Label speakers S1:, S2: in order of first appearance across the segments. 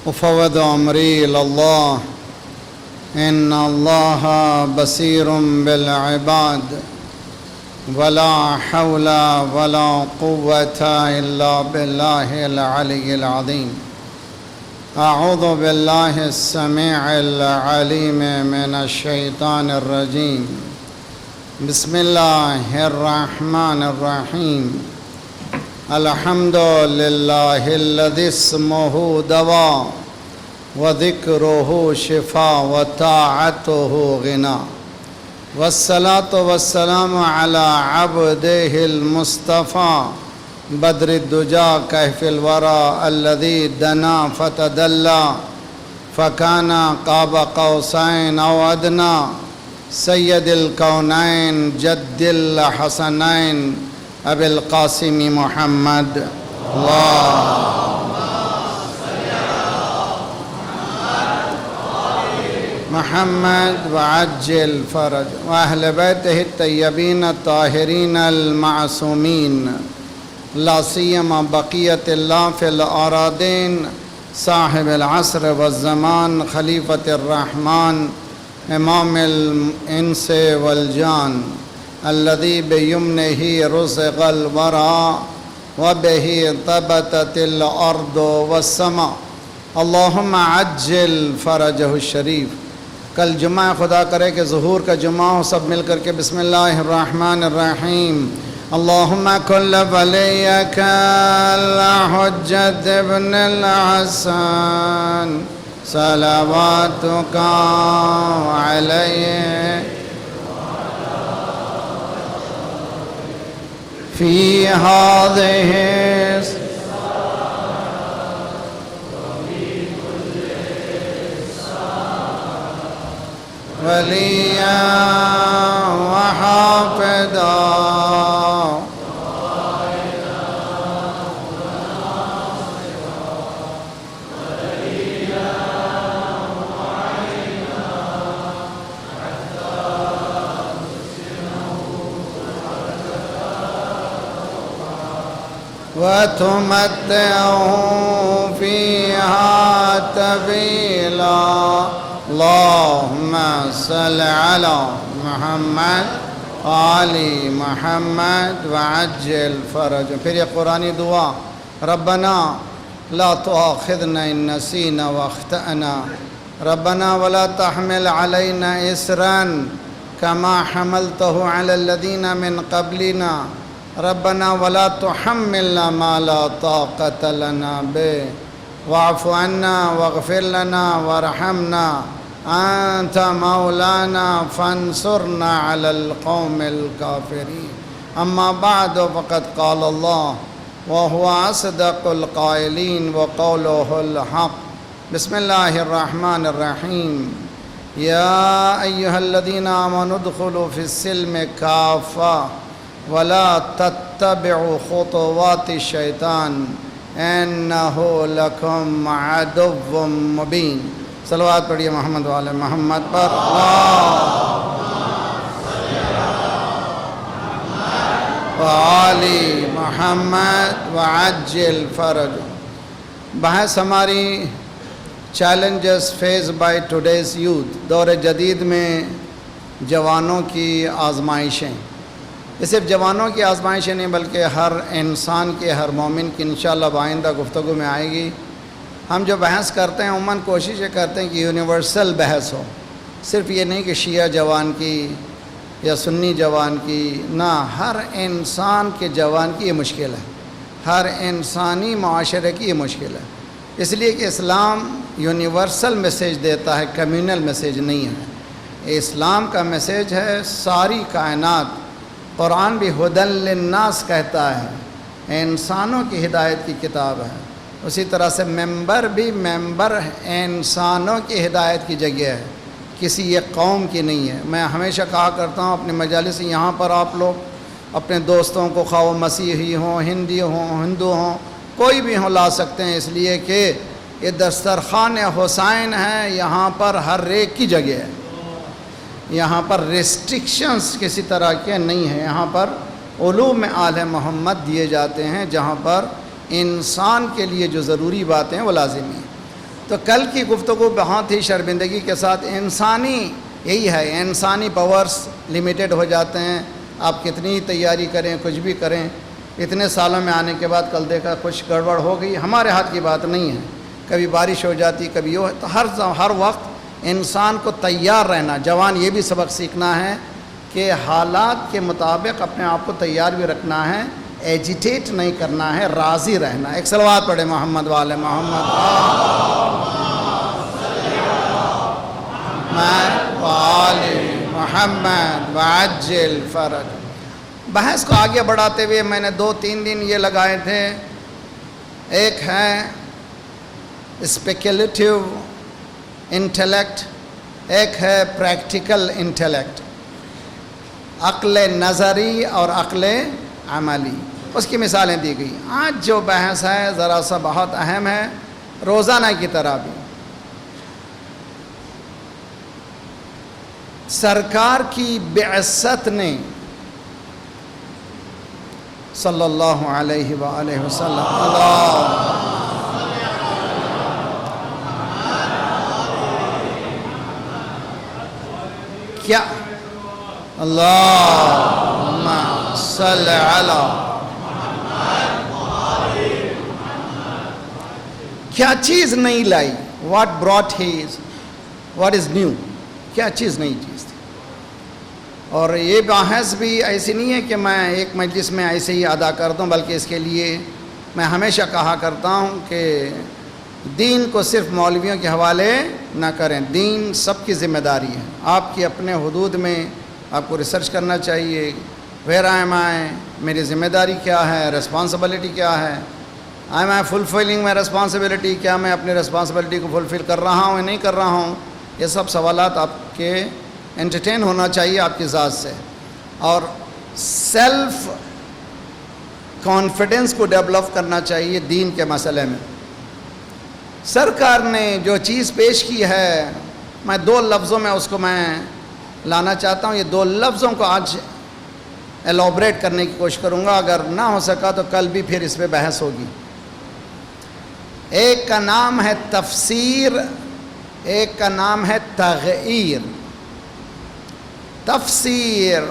S1: أفوض أمري إلى الله إن الله بصير بالعباد ولا حول ولا قوة إلا بالله العلي العظيم. أعوذ بالله السميع العليم من الشيطان الرجيم. بسم الله الرحمن الرحيم. الحمد لله الذي اسمه دواء وذكره شفاء وطاعته غنى، والصلاة والسلام على عبده المصطفى بدر الدجى كهف الورى الذي دنا فتدلى فكان قاب قوسين أو أدنى، سيد الكونين جد الحسنين أبي القاسم محمد. اللهم صل على محمد وعجل فرج وأهل بيته الطيبين الطاهرين المعصومين، لا سيما بقية الله في الأراضين، صاحب العصر والزمان، خليفة الرحمن، إمام الإنس والجان، الذي بيمنه رزق الورى وبه طبتت الأرض والسماء. اللهم عجل فرجه الشریف. کل جمعہ خدا کرے کہ ظہور کا جمعہ ہو، سب مل کر کے بسم اللہ الرحمن الرحیم. اللہم کل ولیک الحجت ابن الحسن صلواتک علیہ فی هذه ولیا وحافظا وتمتعه فيها طويلا. اللهم صل على محمد آل محمد وعجل فرج. پھر یہ قرآنی دعا، ربنا لا تؤاخذنا إن نسينا واخطأنا ربنا ولا تحمل علينا إصرا كما حملته على الذين من قبلنا ربنا ولا تحملنا ما لا طاقة لنا به واعف عنا واغفر لنا وارحمنا أنت مولانا فانصرنا على القوم الكافرين. أما بعد، فقد قال الله وهو أصدق القائلين وقوله الحق. بسم الله الرحمن الرحيم. يا أيها الذين آمنوا ادخلوا في السلم كافة ولا تتبعوا خطوات الشيطان إنه لكم عدو مبين. صلوات پڑھیے محمد وعلی محمد پر. وعلی محمد وعجل فرج. بحث ہماری challenges face by today's youth. دور جدید میں جوانوں کی آزمائشیں، یہ صرف جوانوں کی آزمائشیں نہیں بلکہ ہر انسان کی، ہر مومن کی انشاءاللہ آئندہ گفتگو میں آئے گی. ہم جو بحث کرتے ہیں عموماً کوشش یہ کرتے ہیں کہ یونیورسل بحث ہو، صرف یہ نہیں کہ شیعہ جوان کی یا سنی جوان کی، نہ، ہر انسان کے جوان کی یہ مشکل ہے، ہر انسانی معاشرے کی یہ مشکل ہے. اس لیے کہ اسلام یونیورسل میسیج دیتا ہے، کمیونل میسیج نہیں ہے. اسلام کا میسیج ہے ساری کائنات. قرآن بھی ہدی للناس کہتا ہے، انسانوں کی ہدایت کی کتاب ہے. اسی طرح سے ممبر بھی ممبر انسانوں کی ہدایت کی جگہ ہے، کسی ایک قوم کی نہیں ہے. میں ہمیشہ کہا کرتا ہوں اپنی مجالس، یہاں پر آپ لوگ اپنے دوستوں کو، خواہ وہ مسیحی ہوں، ہندو ہوں، کوئی بھی ہوں، لا سکتے ہیں، اس لیے کہ یہ دسترخوان حسین ہے. یہاں پر ہر ایک کی جگہ ہے، یہاں پر ریسٹرکشنز کسی طرح کے نہیں ہیں. یہاں پر علوم آل محمد دیے جاتے ہیں، جہاں پر انسان کے لیے جو ضروری باتیں ہیں وہ لازمی ہیں. تو کل کی گفتگو بہت ہی شرمندگی کے ساتھ انسانی یہی ہے، انسانی پاورز لمیٹڈ ہو جاتے ہیں. آپ کتنی تیاری کریں، کچھ بھی کریں، اتنے سالوں میں آنے کے بعد کل دیکھا کچھ گڑبڑ ہو گئی. ہمارے ہاتھ کی بات نہیں ہے، کبھی بارش ہو جاتی، کبھی یہ. تو ہر وقت انسان کو تیار رہنا. جوان یہ بھی سبق سیکھنا ہے کہ حالات کے مطابق اپنے آپ کو تیار بھی رکھنا ہے، ایجیٹیٹ نہیں کرنا ہے، راضی رہنا. ایک صلوات پڑھے محمد والے محمد محمد وعجل فرج. بحث کو آگے بڑھاتے ہوئے میں نے 2-3 دن یہ لگائے تھے. ایک ہے اسپیکولیٹیو انٹیلیکٹ، ایک ہے پریکٹیکل انٹیلیکٹ، عقل نظری اور عقل عملی. اس کی مثالیں دی گئی. آج جو بحث ہے ذرا سا بہت اہم ہے، روزانہ کی طرح بھی. سرکار کی بعثت نے صلی اللہ علیہ وآلہ وسلم کیا اللہم صلی علی کیا چیز نہیں لائی؟ What brought has, what is new, کیا چیز نئی چیز تھی. اور یہ بحث بھی ایسی نہیں ہے کہ میں ایک مجلس میں ایسے ہی ادا کر دوں، بلکہ اس کے لیے میں ہمیشہ کہا کرتا ہوں کہ دین کو صرف مولویوں کے حوالے نہ کریں. دین سب کی ذمہ داری ہے. آپ کی اپنے حدود میں آپ کو ریسرچ کرنا چاہیے. ویئر ایم آئی، میری ذمہ داری کیا ہے، ریسپانسبلٹی کیا ہے. Am I fulfilling my responsibility, کیا میں اپنی ریسپانسبلٹی کو فلفل کر رہا ہوں یا نہیں کر رہا ہوں. یہ سب سوالات آپ کے انٹرٹین ہونا چاہیے آپ کی ذات سے. اور سیلف کانفیڈنس کو ڈیولپ کرنا چاہیے دین کے مسئلے میں. سرکار نے جو چیز پیش کی ہے، میں 2 لفظوں میں اس کو میں لانا چاہتا ہوں. یہ 2 لفظوں کو آج ایلابریٹ کرنے کی کوشش کروں گا. اگر نہ ہو سکا تو کل بھی پھر اس پہ بحث ہوگی. ایک کا نام ہے تفسیر، ایک کا نام ہے تغییر. تفسیر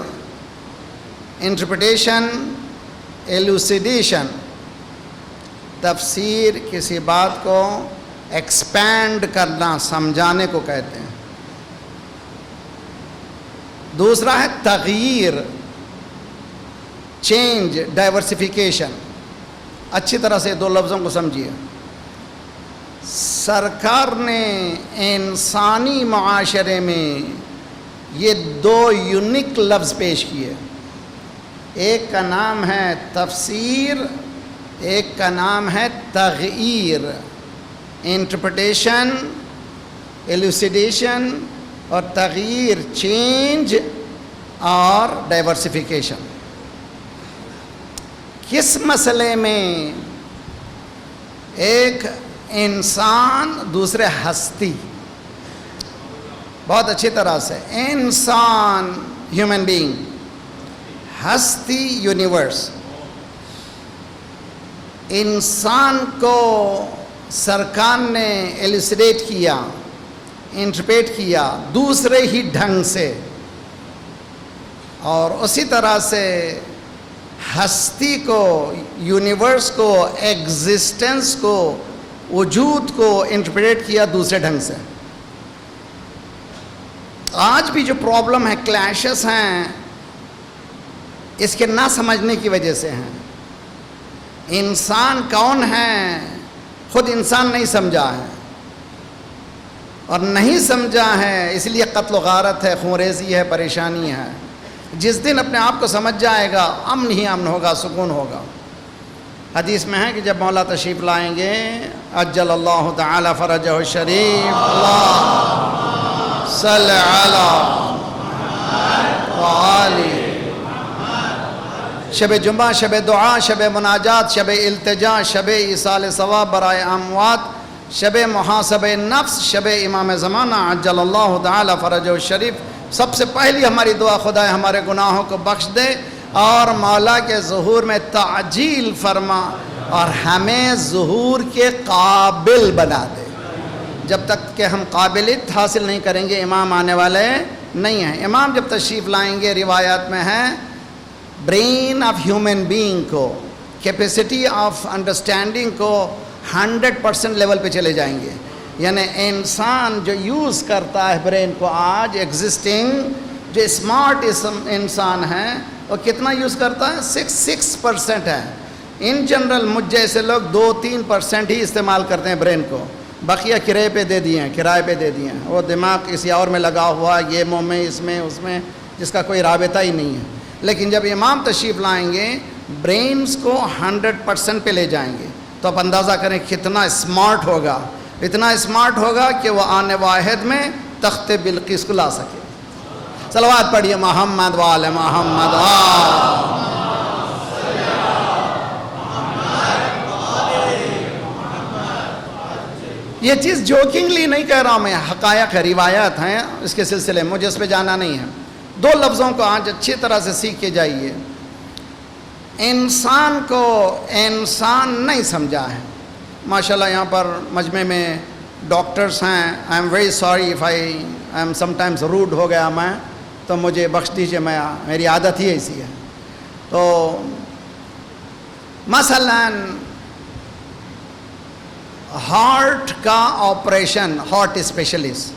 S1: انٹرپریٹیشن، ایلوسیڈیشن. تفسیر کسی بات کو ایکسپینڈ کرنا، سمجھانے کو کہتے ہیں. دوسرا ہے تغییر، چینج، ڈائیورسیفیکیشن. اچھی طرح سے 2 لفظوں کو سمجھیے. سرکار نے انسانی معاشرے میں یہ 2 یونیک لفظ پیش کیے. ایک کا نام ہے تفسیر، ایک کا نام ہے تغییر. انٹرپریٹیشن، ایلوسیڈیشن، اور تغییر، چینج اور ڈائیورسیفیکیشن. کس مسئلے میں؟ ایک انسان، دوسرے ہستی. بہت اچھی طرح سے انسان ہیومن بینگ، ہستی یونیورس. انسان کو سرکار نے ایلوسیڈیٹ کیا، انٹرپریٹ کیا دوسرے ہی ڈھنگ سے. اور اسی طرح سے ہستی کو، یونیورس کو، ایگزسٹنس کو، وجود کو انٹرپریٹ کیا دوسرے ڈھنگ سے. آج بھی جو پرابلم ہے، کلیشز ہیں، اس کے نہ سمجھنے کی وجہ سے ہیں. انسان کون ہے خود انسان نہیں سمجھا ہے، اور نہیں سمجھا ہے اس لیے قتل و غارت ہے، خونریزی ہے، پریشانی ہے. جس دن اپنے آپ کو سمجھ جائے گا، امن ہی امن ہوگا، سکون ہوگا. حدیث میں ہے کہ جب مولا تشریف لائیں گے، عجل اللہ تعالی فرجہ الشریف، اللہ صلی علی وآلہ. شب جمعہ، شب دعا، شب مناجات، شب التجا، شب ایصال ثواب برائے اموات، شب محاسب نفس، شب امام زمانہ عجل اللہ تعالی فرجہ الشریف. سب سے پہلی ہماری دعا، خدا ہمارے گناہوں کو بخش دے اور مولا کے ظہور میں تعجیل فرما اور ہمیں ظہور کے قابل بنا دے. جب تک کہ ہم قابلیت حاصل نہیں کریں گے امام آنے والے نہیں ہیں. امام جب تشریف لائیں گے روایات میں ہے برین آف ہیومن بینگ کو کیپیسٹی آف انڈرسٹینڈنگ کو 100% لیول پہ چلے جائیں گے. یعنی انسان جو یوز کرتا ہے برین کو آج ایگزسٹنگ جو اسمارٹ انسان ہے وہ کتنا یوز کرتا ہے؟ 6% ہے. ان جنرل مجھ جیسے لوگ 2-3% ہی استعمال کرتے ہیں برین کو، بقیہ کرائے پہ دے دیے ہیں. وہ دماغ کسی اور میں لگا ہوا، یہ منہ میں اس میں اس میں، جس کا کوئی رابطہ ہی نہیں ہے. لیکن جب امام تشریف لائیں گے برینز کو 100% پہ لے جائیں گے تو آپ اندازہ کریں کتنا اسمارٹ ہوگا. اتنا اسمارٹ ہوگا کہ وہ آنے واحد میں تخت بلقیس کو لا سکے. صلوات پڑھیے محمد وآل محمد. یہ چیز جوکنگلی نہیں کہہ رہا ہوں میں، حقائق ہے، روایات ہیں اس کے سلسلے میں، مجھے اس پہ جانا نہیں ہے. 2 لفظوں کو آج اچھی طرح سے سیکھ کے جائیے. انسان کو انسان نہیں سمجھا ہے. ماشاءاللہ یہاں پر مجمع میں ڈاکٹرز ہیں. I am very sorry if I am sometimes rude ہو گیا میں، تو مجھے بخش دیجیے، میری عادت ہی ایسی ہے. تو مثلاً ہارٹ کا آپریشن، ہارٹ اسپیشلسٹ،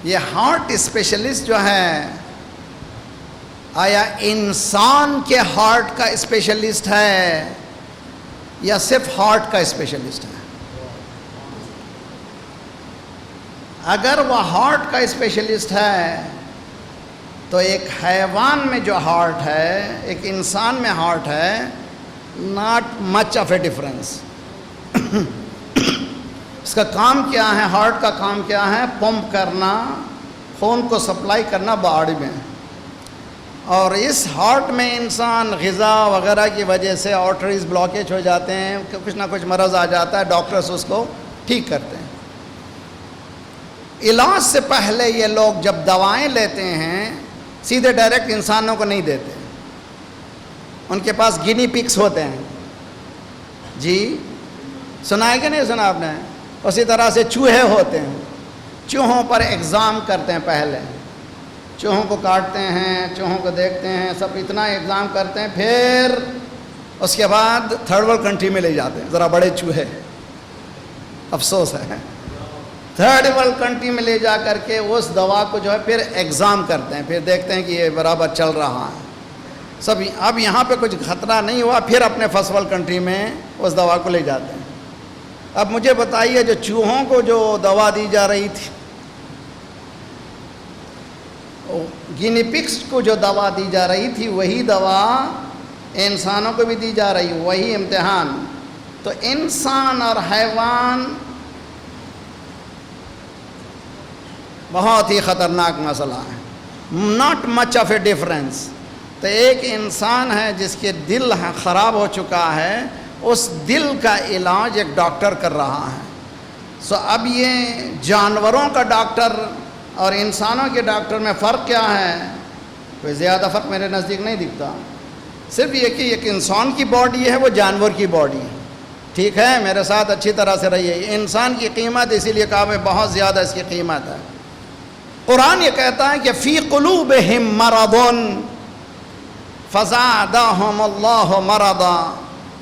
S1: یہ ہارٹ اسپیشلسٹ جو ہے آیا انسان کے ہارٹ کا اسپیشلسٹ ہے یا صرف ہارٹ کا اسپیشلسٹ ہے؟ اگر وہ ہارٹ کا اسپیشلسٹ ہے تو ایک حیوان میں جو ہارٹ ہے ایک انسان میں ہارٹ ہے، not much of a difference. اس کا کام کیا ہے؟ ہارٹ کا کام کیا ہے؟ پمپ کرنا، خون کو سپلائی کرنا باڈی میں. اور اس ہارٹ میں انسان غذا وغیرہ کی وجہ سے آرٹریز بلاکیج ہو جاتے ہیں، کچھ نہ کچھ مرض آ جاتا ہے، ڈاکٹرز اس کو ٹھیک کرتے ہیں. علاج سے پہلے یہ لوگ جب دوائیں لیتے ہیں سیدھے ڈائریکٹ انسانوں کو نہیں دیتے، ان کے پاس گینی پگس ہوتے ہیں. جی سنا ہے کہ نہیں سنا آپ نے؟ اسی طرح سے چوہے ہوتے ہیں، چوہوں پر ایگزام کرتے ہیں، پہلے چوہوں کو کاٹتے ہیں، چوہوں کو دیکھتے ہیں، سب اتنا ایگزام کرتے ہیں، پھر اس کے بعد تھرڈ ورلڈ کنٹری میں لے جاتے ہیں ذرا بڑے چوہے. افسوس ہے، تھرڈ ورلڈ کنٹری میں لے جا کر کے اس دوا کو جو ہے پھر ایگزام کرتے ہیں، پھر دیکھتے ہیں کہ یہ برابر چل رہا ہے سب. اب یہاں پہ کچھ خطرہ نہیں ہوا، پھر اپنے فرسٹ ورلڈ کنٹری میں اس دوا کو لے جاتے ہیں. اب مجھے بتائیے جو چوہوں کو جو دوا دی جا رہی تھی، گینی پگس کو جو دوا دی جا رہی تھی، وہی دوا انسانوں کو بھی دی جا رہی، وہی امتحان. تو انسان اور حیوان بہت ہی خطرناک مسئلہ ہے، not much of a difference. تو ایک انسان ہے جس کے دل خراب ہو چکا ہے، اس دل کا علاج ایک ڈاکٹر کر رہا ہے. اب یہ جانوروں کا ڈاکٹر اور انسانوں کے ڈاکٹر میں فرق کیا ہے؟ کوئی زیادہ فرق میرے نزدیک نہیں دکھتا. صرف یہ کہ ایک انسان کی باڈی ہے، وہ جانور کی باڈی ہے. ٹھیک ہے، میرے ساتھ اچھی طرح سے رہیے. انسان کی قیمت اسی لیے کہا میں بہت زیادہ اس کی قیمت ہے. قرآن یہ کہتا ہے کہ فی قلوبہم مرض فزادہم اللہ مرضا،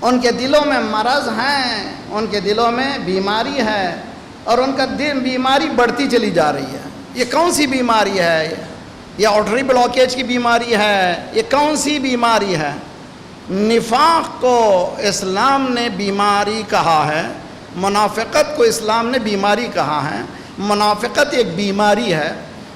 S1: ان کے دلوں میں مرض ہیں، ان کے دلوں میں بیماری ہے، اور ان کا بیماری بڑھتی چلی جا رہی ہے. یہ کون سی بیماری ہے؟ یہ آرٹری بلاکیج کی بیماری ہے؟ یہ کون سی بیماری ہے؟ نفاق کو اسلام نے بیماری کہا ہے، منافقت کو اسلام نے بیماری کہا ہے. منافقت ایک بیماری ہے.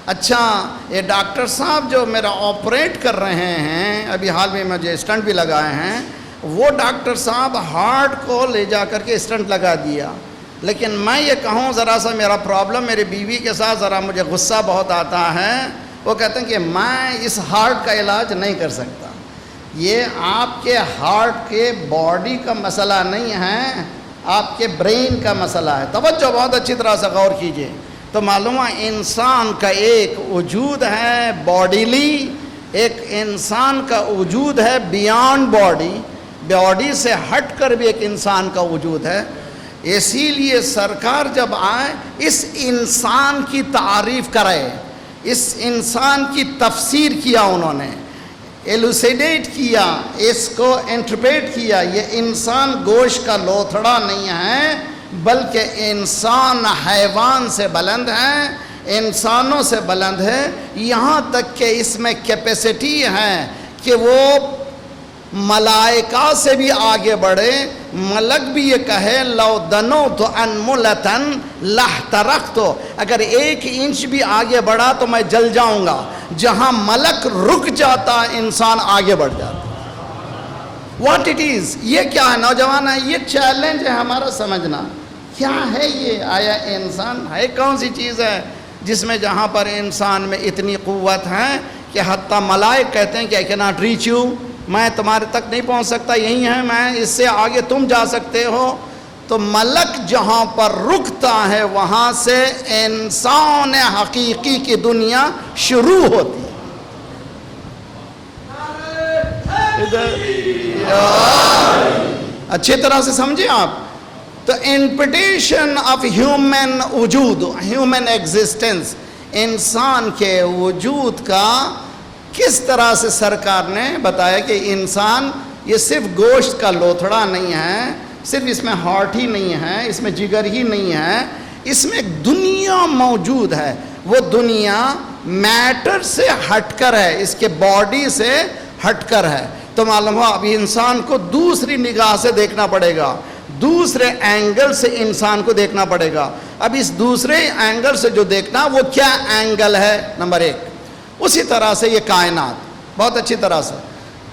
S1: اچھا، یہ ڈاکٹر صاحب جو میرا آپریٹ کر رہے ہیں، ابھی حال میں مجھے اسٹنٹ بھی لگائے ہیں، وہ ڈاکٹر صاحب ہارٹ کو لے جا کر کے اسٹنٹ لگا دیا. لیکن میں یہ کہوں ذرا سا میرا پرابلم میری بیوی کے ساتھ ذرا مجھے غصہ بہت آتا ہے. وہ کہتے ہیں کہ میں اس ہارٹ کا علاج نہیں کر سکتا. یہ آپ کے ہارٹ کے باڈی کا مسئلہ نہیں ہے، آپ کے برین کا مسئلہ ہے. توجہ بہت اچھی طرح سے غور کیجئے. تو معلوم ہے انسان کا ایک وجود ہے باڈیلی، ایک انسان کا وجود ہے بیانڈ باڈی، باڈی سے ہٹ کر بھی ایک انسان کا وجود ہے. اسی لیے سرکار جب آئے اس انسان کی تعریف کرے، اس انسان کی تفسیر کیا، انہوں نے ایلوسیڈیٹ کیا، اس کو انٹرپریٹ کیا. یہ انسان گوشت کا لوتھڑا نہیں ہے، بلکہ انسان حیوان سے بلند ہے، انسانوں سے بلند ہے. یہاں تک کہ اس میں کیپیسٹی ہے کہ وہ ملائکہ سے بھی آگے بڑھے. ملک بھی یہ کہے لو دنوت انملتن لاحترقت، اگر 1 انچ بھی آگے بڑھا تو میں جل جاؤں گا. جہاں ملک رک جاتا انسان آگے بڑھ جاتا. واٹ اٹ از، یہ کیا ہے نوجوان ہے، یہ چیلنج ہے ہمارا سمجھنا. کیا ہے یہ؟ آیا انسان ہے کون سی چیز ہے جس میں جہاں پر انسان میں اتنی قوت ہے کہ حتیٰ ملائک کہتے ہیں کہ I cannot reach you، میں تمہارے تک نہیں پہنچ سکتا، یہی ہے میں، اس سے آگے تم جا سکتے ہو. تو ملک جہاں پر رکتا ہے وہاں سے انسان حقیقی کی دنیا شروع ہوتی ہے. اچھی طرح سے سمجھیں آپ. تو انپٹیشن آف ہیومن وجود، ہیومن ایگزسٹنس، انسان کے وجود کا کس طرح سے سرکار نے بتایا کہ انسان یہ صرف گوشت کا لوتھڑا نہیں ہے، صرف اس میں ہارٹ ہی نہیں ہے، اس میں جگر ہی نہیں ہے، اس میں ایک دنیا موجود ہے. وہ دنیا میٹر سے ہٹ کر ہے، اس کے باڈی سے ہٹ کر ہے. تو معلوم ہوا اب انسان کو دوسری نگاہ سے دیکھنا پڑے گا، دوسرے اینگل سے انسان کو دیکھنا پڑے گا. اب اس دوسرے اینگل سے جو دیکھنا وہ کیا اینگل ہے؟ نمبر 1. اسی طرح سے یہ کائنات بہت اچھی طرح سے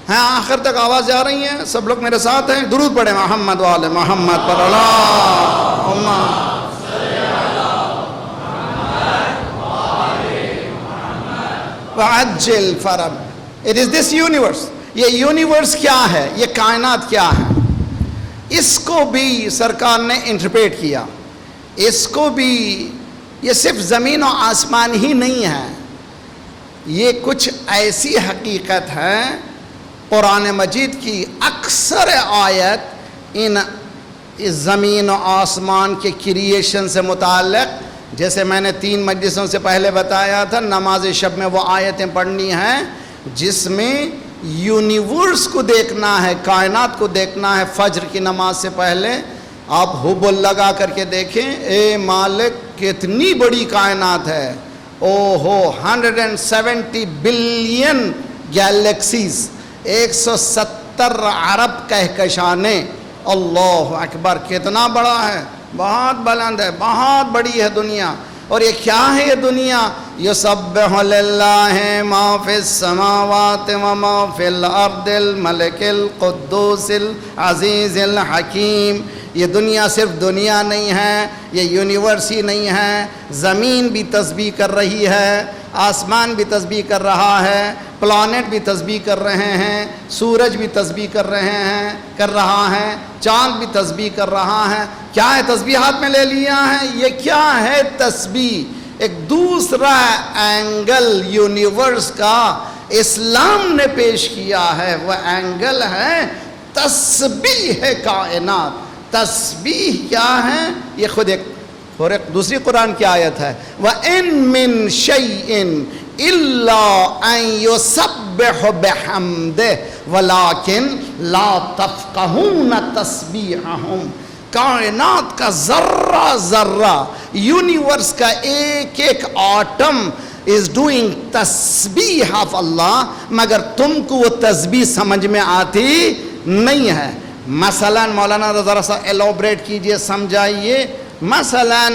S1: ہیں. آخر تک آواز جا رہی ہیں؟ سب لوگ میرے ساتھ ہیں؟ درود پڑھیں محمد وآل محمد پر اللہم وعجل فرج. It is this universe. یہ یونیورس کیا ہے؟ یہ کائنات کیا ہے؟ اس کو بھی سرکار نے انٹرپریٹ کیا. اس کو بھی یہ صرف زمین و آسمان ہی نہیں ہے، یہ کچھ ایسی حقیقت ہے. قرآن مجید کی اکثر آیت ان زمین و آسمان کے کریشن سے متعلق، جیسے میں نے 3 مجلسوں سے پہلے بتایا تھا، نماز شب میں وہ آیتیں پڑھنی ہیں جس میں یونیورس کو دیکھنا ہے، کائنات کو دیکھنا ہے. فجر کی نماز سے پہلے آپ حبل لگا کر کے دیکھیں، اے مالک کتنی بڑی کائنات ہے. اوہو 170 بلین گیلیکسیز، 170 ارب کہکشانیں. اللہ اکبر، کتنا بڑا ہے، بہت بلند ہے، بہت بڑی ہے دنیا. اور یہ کیا ہے یہ دنیا؟ یسبح للہ ما فی السماوات و ما فی الارض الملک القدوس العزیز الحکیم. یہ دنیا صرف دنیا نہیں ہے، یہ یونیورس ہی نہیں ہے. زمین بھی تسبیح کر رہی ہے، آسمان بھی تسبیح کر رہا ہے، پلانٹ بھی تسبیح کر رہے ہیں، سورج بھی تسبیح کر رہا ہے، چاند بھی تسبیح کر رہا ہے. کیا ہے؟ تسبیح ہاتھ میں لے لیا ہے. یہ کیا ہے تسبیح؟ ایک دوسرا اینگل یونیورس کا اسلام نے پیش کیا ہے. وہ اینگل ہے تسبیح کائنات. تسبیح کیا ہے؟ یہ خود ایک دوسری قرآن کی آیت ہے، وَإِن مِّن شَيْءٍ إِلَّا أَن يُسَبِّحُ بِحَمْدِهِ وَلَكِن لَا تَفْقَهُونَ تَسْبِيحَهُمْ. کائنات کا ذرہ ذرہ، یونیورس کا ایک ایک آٹم is doing تسبیح آف اللہ، مگر تم کو وہ تسبیح سمجھ میں آتی نہیں ہے. مثلا مولانا ذرا سا ایلوبریٹ کیجئے، سمجھائیے. مثلا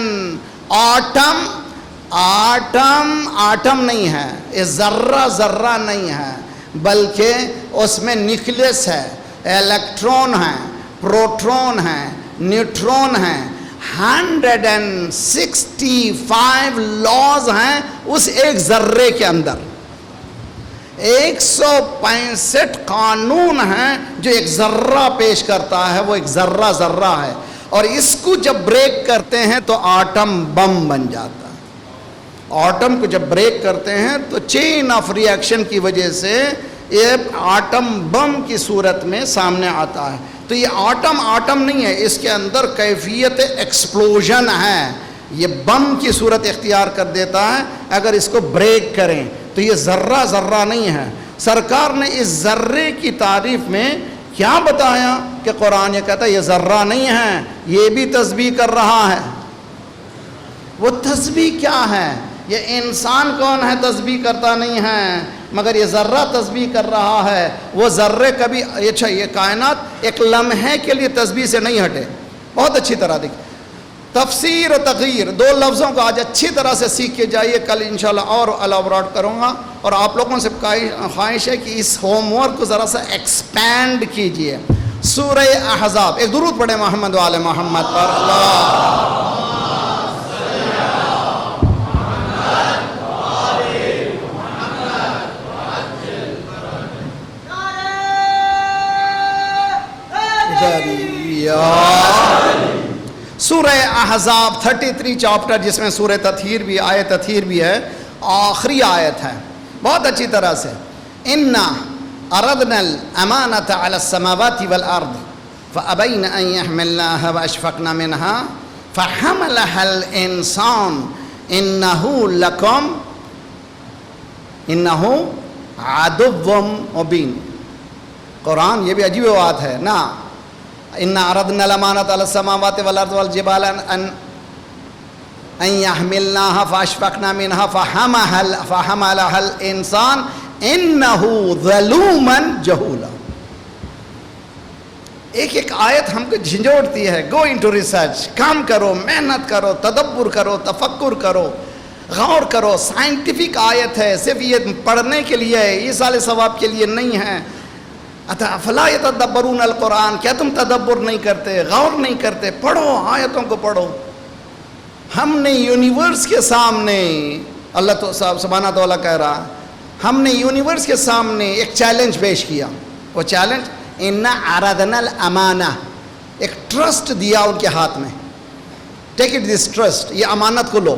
S1: آٹم نہیں ہے، یہ ذرہ نہیں ہے، بلکہ اس میں نیوکلیس ہے، الیکٹرون ہے، پروٹون ہے، نیوٹرون ہیں. 165 لاز ہیں اس ایک ذرے کے اندر. 165 قانون ہیں جو ایک ذرہ پیش کرتا ہے. وہ ایک ذرہ ہے، اور اس کو جب بریک کرتے ہیں تو آٹم بم بن جاتا ہے. آٹم کو جب بریک کرتے ہیں تو چین آف ری ایکشن کی وجہ سے یہ آٹم بم کی صورت میں سامنے آتا ہے. تو تو یہ آٹم نہیں ہے، اس کے اندر کیفیت ایکسپلوژن ہے، یہ بم کی صورت اختیار کر دیتا ہے اگر اس کو بریک کریں، تو یہ ذرہ نہیں ہے۔ سرکار نے اس ذرے کی تعریف میں کیا بتایا کہ قرآن یہ کہتا ہے یہ ذرہ نہیں ہے، یہ بھی تسبیح کر رہا ہے۔ وہ تسبیح کیا ہے؟ یہ انسان کون ہے تسبیح کرتا نہیں ہے، مگر یہ ذرہ تسبیح کر رہا ہے۔ وہ ذرے کبھی، اچھا یہ کائنات ایک لمحے کے لیے تسبیح سے نہیں ہٹے۔ بہت اچھی طرح دیکھ، تفسیر و تغییر دو لفظوں کو آج اچھی طرح سے سیکھ کے جائیے، کل انشاءاللہ اور الاوراٹ کروں گا، اور آپ لوگوں سے خواہش ہے کہ اس ہوم ورک کو ذرا سا ایکسپینڈ کیجئے۔ سورہ احزاب، ایک درود پڑھیں محمد وآل محمد پر۔ اللہ سورہ احزاب 33 چاپٹر، جس میں سورہ تطہیر بھی، آیت تطہیر بھی ہے، آخری آیت ہے بہت اچھی طرح سے۔ اِنَّا عَرَضْنَا الْأَمَانَةَ عَلَى السَّمَاوَاتِ وَالْأَرْضِ فَأَبَيْنَ أَن يَحْمِلْنَاهَا وَأَشْفَقْنَ مِنْهَا فَحَمَلَهَا الْإِنسَانُ إِنَّهُ عَدُوٌّ مُبِينٌ۔ قرآن یہ بھی عجیب بات ہے نا، اِنَّا عَرَضْنَا الْأَمَانَةَ عَلَى السَّمَاوَاتِ وَالْأَرْضِ وَالْجِبَالَ أَن يَحْمِلْنَاهَا فَأَشْفَقْنَ مِنْهَا فَحَمَلَهَا الْإِنسَانُ إِنَّهُ ظَلُومٌ جَهُولٌ۔ ایک آیت ہم کو جھنجھوڑتی ہے، گو انٹو ریسرچ، کام کرو، محنت کرو، تدبر کرو، تفکر کرو، غور کرو۔ سائنٹیفک آیت ہے، صرف یہ پڑھنے کے لیے ہے، یہ سال ثواب کے لیے نہیں ہے۔ افلا یتدبرون القرآن، کیا تم تدبر نہیں کرتے، غور نہیں کرتے؟ پڑھو، آیتوں کو پڑھو۔ ہم نے یونیورس کے سامنے، اللہ تو سبحانہ تعالیٰ کہہ رہا، ہم نے یونیورس کے سامنے ایک چیلنج پیش کیا۔ وہ چیلنج، اِنَّا عَرَضْنَا الْأَمَانَةَ، ایک ٹرسٹ دیا ان کے ہاتھ میں، ٹیک اٹ دس ٹرسٹ، یہ امانت کو لو۔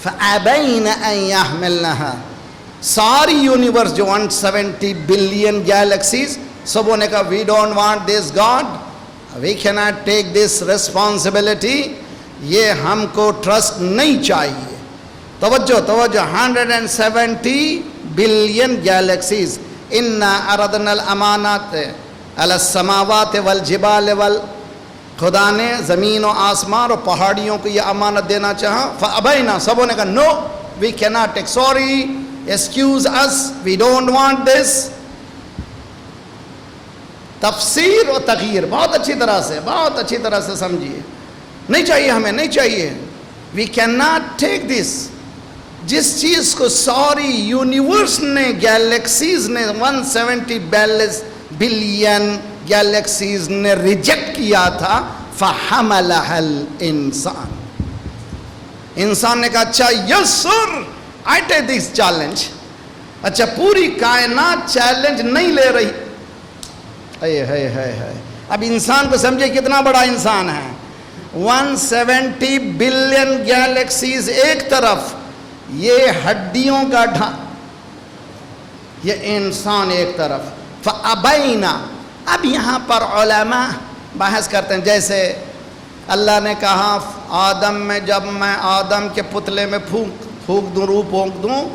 S1: فَأَبَيْنَ أَن يَحْمِلْنَهَا، ساری یونیورس جو 170 بلین گیلیکسیز، سبوں نے کہا we don't want this god, we cannot take this responsibility, یہ ہم کو ٹرسٹ نہیں چاہیے۔ توجہ 170 بلین گیلیکسیز، اِنَّا عَرَضْنَا الْأَمَانَةَ عَلَى السَّمَاوَاتِ وَالْجِبَالِ خدا نے زمین و آسمان اور پہاڑیوں کو یہ امانت دینا چاہا۔ فَأَبَيْنَا، سبوں نے کہا no we cannot take, sorry, excuse us, we don't want this. تفسیر و تغییر بہت اچھی طرح سے سمجھیے، نہیں چاہیے، ہمیں نہیں چاہیے، وی کین ناٹ ٹیک دس۔ جس چیز کو ساری یونیورس نے، گیلیکسیز نے، 170 بلین گیلیکسیز نے ریجیکٹ کیا تھا، فَحَمَلَهَا الْإِنسَانُ، انسان نے کہا اچھا یس سر آئی ٹیک دس چیلنج۔ اچھا پوری کائنات چیلنج نہیں لے رہی، اب انسان کو سمجھے کتنا بڑا انسان ہے۔ 170 بلین گیلیکسیز ایک طرف، یہ ہڈیوں کا یہ انسان ایک طرف۔ فَأَبَيْنَا، اب یہاں پر علماء بحث کرتے ہیں، جیسے اللہ نے کہا آدم میں، جب میں آدم کے پتلے میں پھونک دوں، روح پھونک دوں،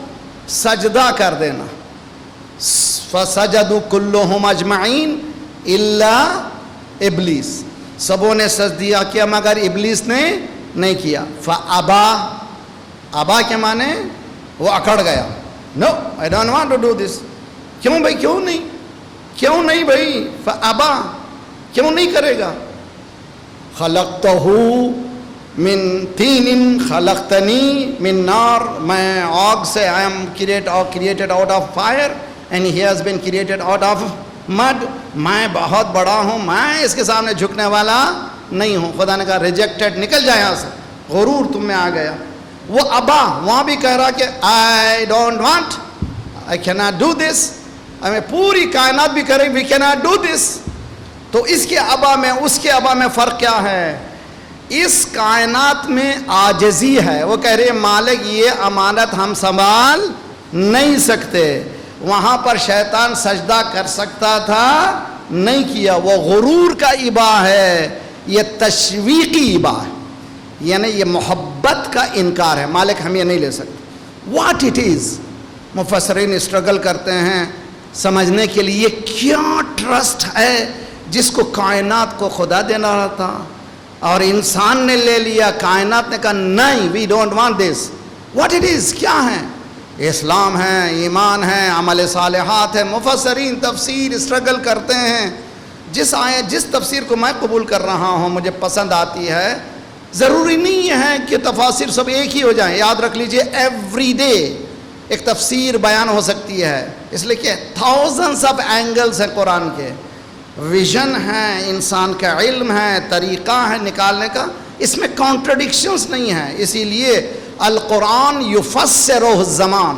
S1: سجدہ کر دینا۔ فَسَجَدُوا كُلُّهُمْ أَجْمَعِينَ إِلَّا إِبْلِيسَ، سبوں نے سجدہ کیا مگر ابلیس نے نہیں کیا۔ فَأَبَا، ابا کے معنی وہ اکڑ گیا، no I don't want to do this. کیوں بھائی، کیوں نہیں بھائی؟ فَأَبَا، کیوں نہیں کرے گا؟ خَلَقْتَهُ مِن طِينٍ خَلَقْتَنِي مِن نَار، میں آگ سے، I am created out of fire and he has been created out of mud، میں بہت بڑا ہوں، میں اس کے سامنے جھکنے والا نہیں ہوں۔ خدا نے کہا ریجیکٹڈ، نکل جائے یہاں سے، غرور تم میں آ گیا۔ وہ ابا وہاں بھی کہہ رہا کہ I don't want, I cannot do this, ہمیں پوری کائنات بھی کرے وی کیناٹ ڈو دس۔ تو اس کے ابا میں اس کے ابا میں فرق کیا ہے؟ اس کائنات میں عاجزی ہے، وہ کہہ رہے مالک یہ امانت ہم سنبھال نہیں سکتے۔ وہاں پر شیطان سجدہ کر سکتا تھا نہیں کیا. وہ غرور کا اباح ہے, یہ تشویقی اباح ہے, یعنی یہ محبت کا انکار ہے. مالک ہم یہ نہیں لے سکتے. واٹ اٹ از. مفسرین اسٹرگل کرتے ہیں سمجھنے کے لیے کیا ٹرسٹ ہے جس کو کائنات کو خدا دینا رہا تھا اور انسان نے لے لیا. کائنات نے کہا نہیں, we don't want this. What it is, کیا ہے؟ اسلام ہے, ایمان ہے, عمل صالحات ہے. مفسرین تفسیر اسٹرگل کرتے ہیں. جس تفسیر کو میں قبول کر رہا ہوں مجھے پسند آتی ہے. ضروری نہیں ہے کہ تفاسیر سب ایک ہی ہو جائیں. یاد رکھ لیجئے ایوری ڈے ایک تفسیر بیان ہو سکتی ہے, اس لیے کہ تھاؤزنڈس آف اینگلز ہیں قرآن کے. ویژن ہے, انسان کا علم ہے, طریقہ ہے نکالنے کا, اس میں کانٹرڈکشنز نہیں ہیں. اسی لیے القرآن یفسرہ الزمان,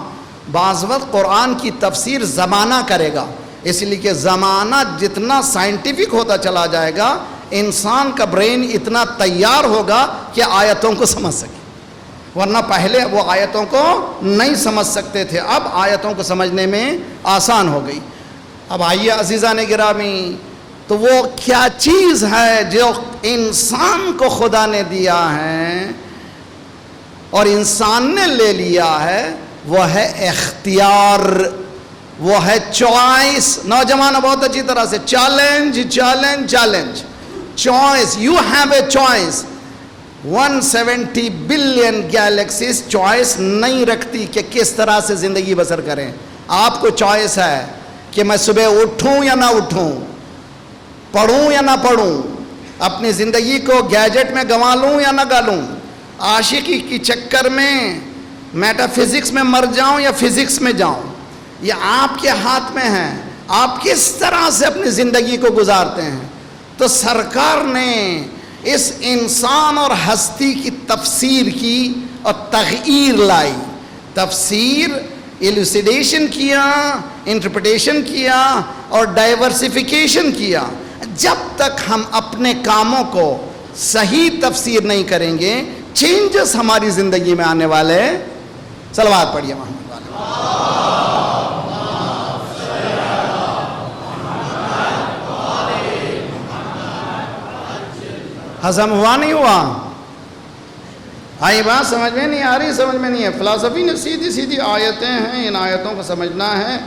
S1: بعض وقت قرآن کی تفسیر زمانہ کرے گا, اس لیے کہ زمانہ جتنا سائنٹیفک ہوتا چلا جائے گا انسان کا برین اتنا تیار ہوگا کہ آیتوں کو سمجھ سکے. ورنہ پہلے وہ آیتوں کو نہیں سمجھ سکتے تھے, اب آیتوں کو سمجھنے میں آسان ہو گئی. اب آئیے عزیزان گرامی, تو وہ کیا چیز ہے جو انسان کو خدا نے دیا ہے اور انسان نے لے لیا ہے؟ وہ ہے اختیار, وہ ہے چوائس. نوجوان بہت اچھی طرح سے challenge challenge challenge. Choice, you have a choice. 170 billion galaxies choice نہیں رکھتی کہ کس طرح سے زندگی بسر کریں. آپ کو چوائس ہے کہ میں صبح اٹھوں یا نہ اٹھوں, پڑھوں یا نہ پڑھوں, اپنی زندگی کو گیجٹ میں گنوا لوں یا نہ گالوں, عاشقی کی چکر میں میٹا فزکس میں مر جاؤں یا فزکس میں جاؤں. یہ آپ کے ہاتھ میں ہے, آپ کس طرح سے اپنی زندگی کو گزارتے ہیں. تو سرکار نے اس انسان اور ہستی کی تفسیر کی اور تغییر لائی. تفسیر ایلوسیڈیشن کیا, انٹرپریٹیشن کیا اور ڈائیورسیفیکیشن کیا. جب تک ہم اپنے کاموں کو صحیح تفسیر نہیں کریں گے چینجز ہماری زندگی میں آنے والے. صلوات پڑھیے محمد والے. ہضم ہوا نہیں ہوا؟ آئی بات سمجھ میں نہیں آ رہی؟ سمجھ میں نہیں ہے. فلسفی نے سیدھی سیدھی آیتیں ہیں, ان آیتوں کو سمجھنا ہے.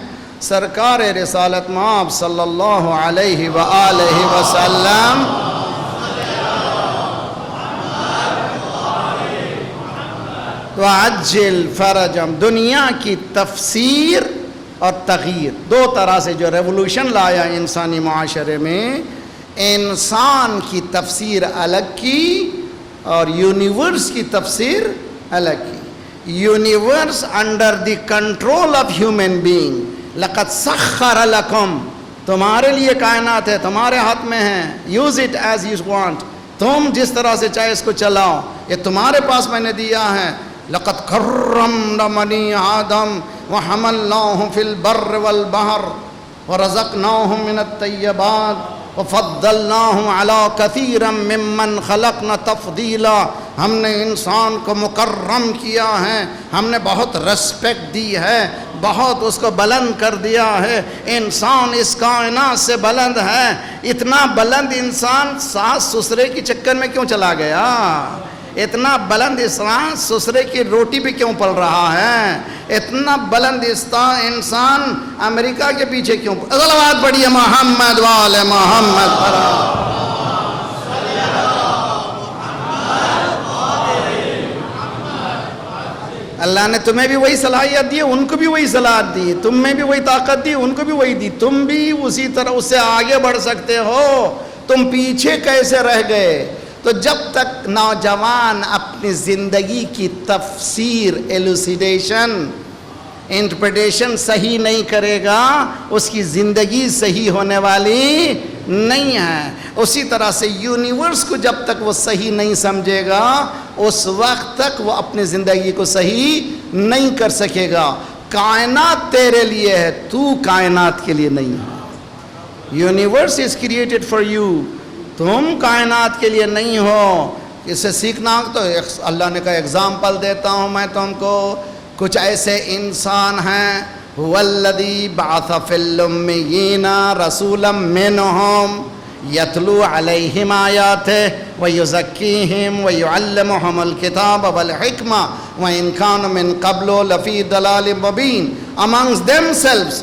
S1: سرکار رسالت مآب صلی اللہ علیہ وآلہ وسلم وعجل فرجم, دنیا کی تفسیر اور تغییر دو طرح سے جو ریولوشن لایا انسانی معاشرے میں. انسان کی تفسیر الگ کی اور یونیورس کی تفسیر الگ کی. Universe under the control of human being. لقد سخر لکم, تمہارے لیے کائنات ہے, تمہارے ہاتھ میں ہے. Use it as you want, تم جس طرح سے چاہے اس کو چلاؤ, یہ تمہارے پاس میں نے دیا ہے. لقد کرمنا بنی آدم وحملناہم فی البر والبحر ورزقناہم من الطیبات وفضلناہم علی کثیر ممن خلقنا تفضیلا. ہم نے انسان کو مکرم کیا ہے, ہم نے بہت ریسپیکٹ دی ہے, بہت اس کو بلند کر دیا ہے. انسان اس کائنات سے بلند ہے. اتنا بلند انسان ساس سسرے کی چکر میں کیوں چلا گیا؟ اتنا بلند انسان سسرے کی روٹی پہ کیوں پل رہا ہے؟ اتنا بلند انسان امریکہ کے پیچھے کیوں؟ صلوات پڑھیے محمد والے محمد پر. اللہ نے تمہیں بھی وہی صلاحیت دی, ان کو بھی وہی صلاحیت دی, تم میں بھی وہی طاقت دی, ان کو بھی وہی دی. تم بھی اسی طرح اس سے آگے بڑھ سکتے ہو, تم پیچھے کیسے رہ گئے؟ تو جب تک نوجوان اپنی زندگی کی تفسیر, ایلوسیڈیشن, انٹرپریٹیشن صحیح نہیں کرے گا اس کی زندگی صحیح ہونے والی نہیں ہے. اسی طرح سے یونیورس کو جب تک وہ صحیح نہیں سمجھے گا اس وقت تک وہ اپنی زندگی کو صحیح نہیں کر سکے گا. کائنات تیرے لیے ہے, تو کائنات کے لیے نہیں ہے. Universe is created for you, تم کائنات کے لیے نہیں ہو. اس سے سیکھنا تو اللہ نے کہا ایگزامپل دیتا ہوں میں تم کو. کچھ ایسے انسان ہیں هو الذي بعث في الأميين رسولا منهم يتلو عليهم آياته ويزكيهم ويعلمهم الكتاب والحكمة وإن كانوا من قبل لفي ضلال مبين. Amongst themselves,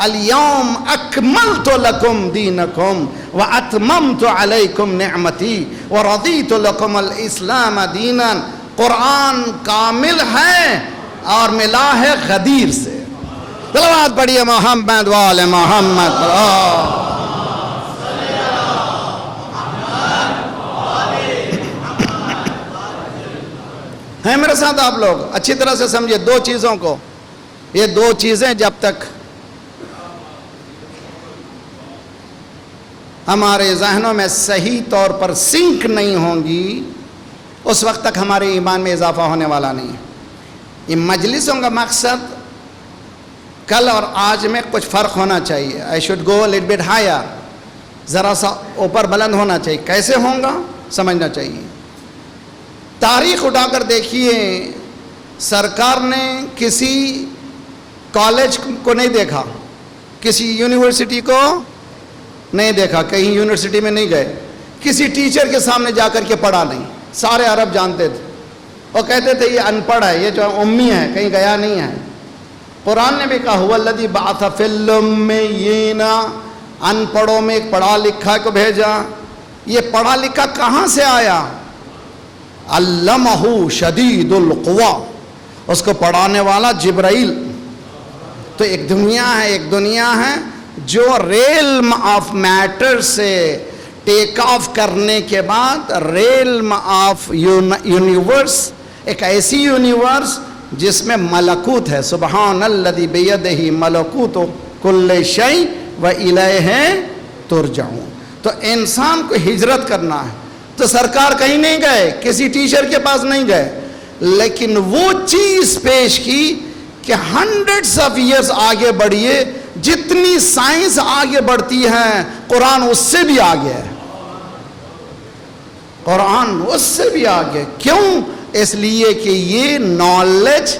S1: اليوم أكملت لكم دينكم وأتممت عليكم نعمتي ورضيت لكم الإسلام دينا. قرآن کامل ہے اور ملا ہے غدیر سے. صلوات پڑھیے محمد وآل محمد. ہیں میرے ساتھ آپ لوگ؟ اچھی طرح سے سمجھے دو چیزوں کو. یہ دو چیزیں جب تک ہمارے ذہنوں میں صحیح طور پر سنک نہیں ہوں گی اس وقت تک ہمارے ایمان میں اضافہ ہونے والا نہیں ہے. ان مجلسوں کا مقصد کل اور آج میں کچھ فرق ہونا چاہیے. I should go little bit higher, ذرا سا اوپر بلند ہونا چاہیے. کیسے ہوں گا سمجھنا چاہیے. تاریخ اٹھا کر دیکھیے, سرکار نے کسی کالج کو نہیں دیکھا, کسی یونیورسٹی کو نہیں دیکھا, کہیں یونیورسٹی میں نہیں گئے, کسی ٹیچر کے سامنے جا کر کے پڑھا نہیں. سارے عرب جانتے تھے, وہ کہتے تھے یہ ان پڑھ ہے, یہ جو امی ہے, کہیں گیا نہیں ہے. قرآن نے بھی کہا هو الذی بعث فی الأمیین, ان پڑھوں میں ایک پڑھا لکھا کو بھیجا. یہ پڑھا لکھا کہاں سے آیا؟ علمہ شدید القویٰ, اس کو پڑھانے والا جبرائیل. تو ایک دنیا ہے جو ریلم آف میٹر سے ٹیک آف کرنے کے بعد ریلم آف یونیورس, ایک ایسی یونیورس جس میں ملکوت ہے. سبحان الذی بیدہ ملکوت کل شیء و الیہ ترجعون. تو انسان کو ہجرت کرنا ہے. تو سرکار کہیں نہیں گئے, کسی ٹیچر کے پاس نہیں گئے, لیکن وہ چیز پیش کی کہ ہنڈریڈس آف ایئرس آگے بڑھیے. جتنی سائنس آگے بڑھتی ہے قرآن اس سے بھی آگے ہے. قرآن اس سے بھی آگے. کیوں؟ اس لیے کہ یہ نالج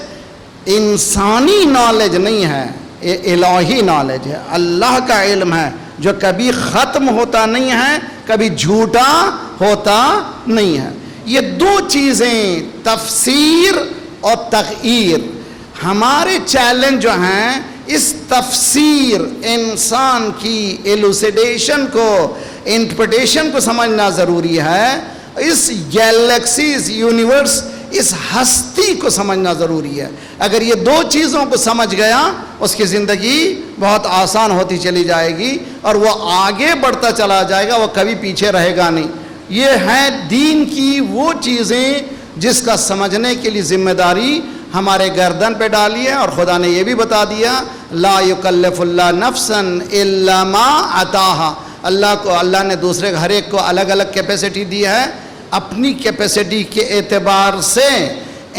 S1: انسانی نالج نہیں ہے, یہ الہی نالج ہے, اللہ کا علم ہے جو کبھی ختم ہوتا نہیں ہے, کبھی جھوٹا ہوتا نہیں ہے. یہ دو چیزیں تفسیر اور تغییر. ہمارے چیلنج جو ہیں اس تفسیر, انسان کی ایلوسیڈیشن کو, انٹرپریٹیشن کو سمجھنا ضروری ہے. اس گیلیکسی, اس یونیورس, اس ہستی کو سمجھنا ضروری ہے. اگر یہ دو چیزوں کو سمجھ گیا اس کی زندگی بہت آسان ہوتی چلی جائے گی اور وہ آگے بڑھتا چلا جائے گا, وہ کبھی پیچھے رہے گا نہیں. یہ ہے دین کی وہ چیزیں جس کا سمجھنے کے لیے ذمہ داری ہمارے گردن پہ ڈالی ہے. اور خدا نے یہ بھی بتا دیا لا یکلف اللہ نفسا الا ما اتاہا. اللہ نے دوسرے ہر ایک کو الگ الگ کیپیسٹی دی ہے. اپنی کیپیسٹی کے اعتبار سے